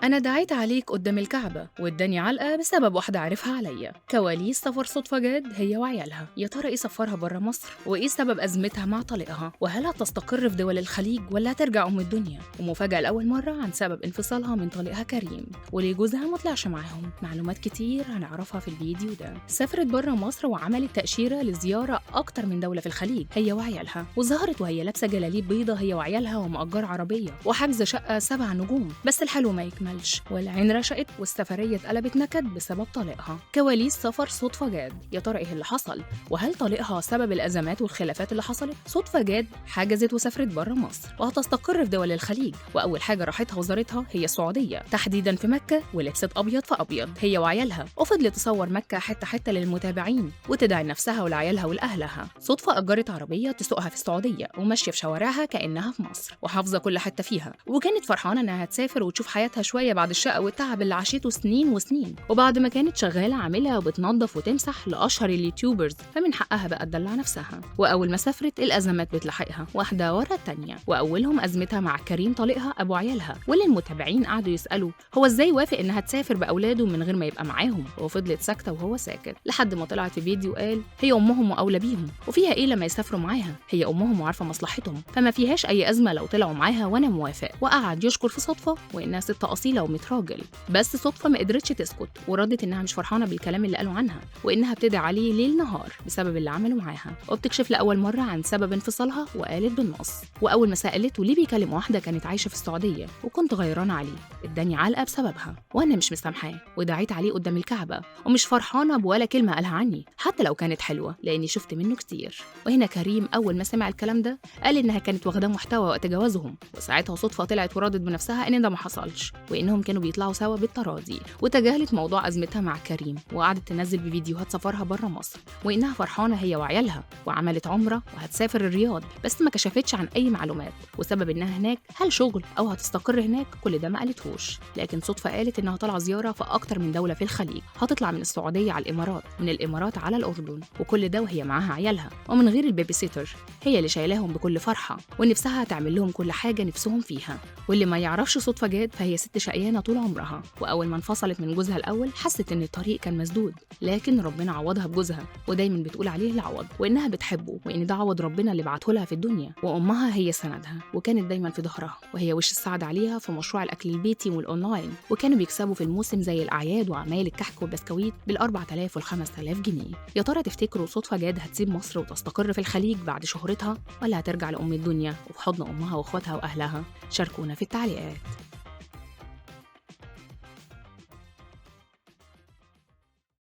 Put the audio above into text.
أنا دعيت عليك قدام الكعبة واداني علقة بسبب واحدة عرفها عليا. كواليس سفر صدفة جاد هي وعيالها، يا ترى إيه سفرها برا مصر؟ وإيه سبب أزمتها مع طليقها؟ وهل هتستقر في دول الخليج ولا هترجع أم الدنيا؟ ومفاجأة لأول مرة عن سبب انفصالها من طليقها كريم وليه جوزها مطلعش معاهم. معلومات كتير هنعرفها في الفيديو ده. سافرت برا مصر وعملت تأشيرة لزيارة أكتر من دولة في الخليج هي وعيالها، وظهرت وهي لابسة جلاليب بيضة هي وعيالها ومأجرة عربية وحاجزة شقة 7 نجوم. بس الحلو ما يكملش، والعين رشقت والسفرية اتقلبت نكد بسبب طليقها. كواليس سفر صدفة جاد، يا ترى ايه اللي حصل؟ وهل طليقها سبب الأزمات والخلافات اللي حصلت؟ صدفة جاد حجزت وسافرت بره مصر وهتستقر في دول الخليج، وأول حاجة راحتها وزارتها هي السعودية، تحديدا في مكة، ولبست أبيض في أبيض هي وعيالها، وفضلت تصور مكة حتة حتة للمتابعين وتدعي نفسها ولعيالها ولأهلها. صدفة أجرت عربية تسوقها في السعودية وماشية في شوارعها كأنها في مصر وحافظة كل حتة فيها، وكانت فرحانة إنها هتسافر وتشوف حياتها شوية بعد الشقة والتعب اللي عاشته سنين وسنين. وبعد ما كانت شغالة عاملة وبتنظف وتمسح لأشهر اليوتيوبرز، فمن حقها بقى تدلع نفسها. وأول ما سافرت الأزمات بتلحقها واحدة ورا التانية، وأولهم أزمتها مع كريم طليقها أبو عيالها، واللي المتابعين قعدوا يسألوا هو إزاي وافق إنها تسافر بأولاده من غير ما يبقى معاهم، وفضلت ساكتة وهو ساكت لحد ما طلعت في فيديو قال هي أمهم وأولى بيهم، وفيها إيه لما يسافروا معاها؟ هي أمهم وعارفة مصلحتهم، فما فيهاش أي أزمة لو طلعوا معاها وأنا موافق. وقعد يشكر في صدفة وإنها ست أصيلة و100 راجل. بس صدفة ما قدرتش تسكت وردت إنها مش فرحانة بالكلام اللي قالوا عنها، وإنها بتدعي عليه ليل نهار بسبب اللي عملوا معاها، وبتكشف لأول مرة عن سبب انفصالها وقالت بالنص. وأول ما سألته ليه بيكلم واحدة كانت عايشة في السعودية وكنت غيرانة عليه، اداني علقة بسببها وأنا مش مسامحاه، ودعيت عليه قدام الكعبة ومش فرحانة بولا كلمة قالها عني حتى لو كانت حلوة لأني شفت منه كتير. وهنا كريم أول ما سمع الكلام ده قال إنها كانت واخداه محتوى وقت جوازهم، وساعتها صدفة طلعت وردت بنفسها إن ده ما حصلش وإنهم كانوا بيطلعوا سوا بالتراضي، وتجاهلت موضوع أزمتها مع كريم وقعدت تنزل بفيديوهات سفرها بره مصر وإنها فرحانة هي وعيالها وعملت عمرة وهتسافر الرياض، بس ما كشفتش عن أي معلومات وسبب إنها هناك هل شغل أو هتستقر هناك، كل ده ما قالتهوش. لكن صدفة قالت إنها طالعة زيارة في أكتر من دولة في الخليج، هتطلع من السعودية على الإمارات، من الإمارات على الأردن، وكل ده وهي معاها عيالها ومن غير البيبي سيتر، هي اللي شايلاهم بكل فرحة ونفسها تعمل لهم كل حاجة نفسهم فيها. واللي ما يعرفش صدفة جاد فهي ست شقيانة طول عمرها، وأول ما انفصلت من جوزها الأول حست إن الطريق كان مسدود، لكن ربنا عوضها بجوزها ودايما بتقول عليه العوض، وإنها بتحبه وإن ده عوض ربنا اللي بعته لها في الدنيا. وأمها هي سندها وكانت دايما في ظهرها، وهي وش السعد عليها في مشروع الأكل البيتي والأونلاين، وكانوا بيكسبوا في الموسم زي الأعياد وأعمال الكحك والبسكويت بال4000 وال5000 جنيه. يا ترى تفتكروا صدفة جاد هتسيب مصر وتستقر في الخليج بعد شهرتها، ولا هترجع لأم الدنيا وفي حضن أمها وأخواتها وأهلها؟ شاركونا في التعليقات.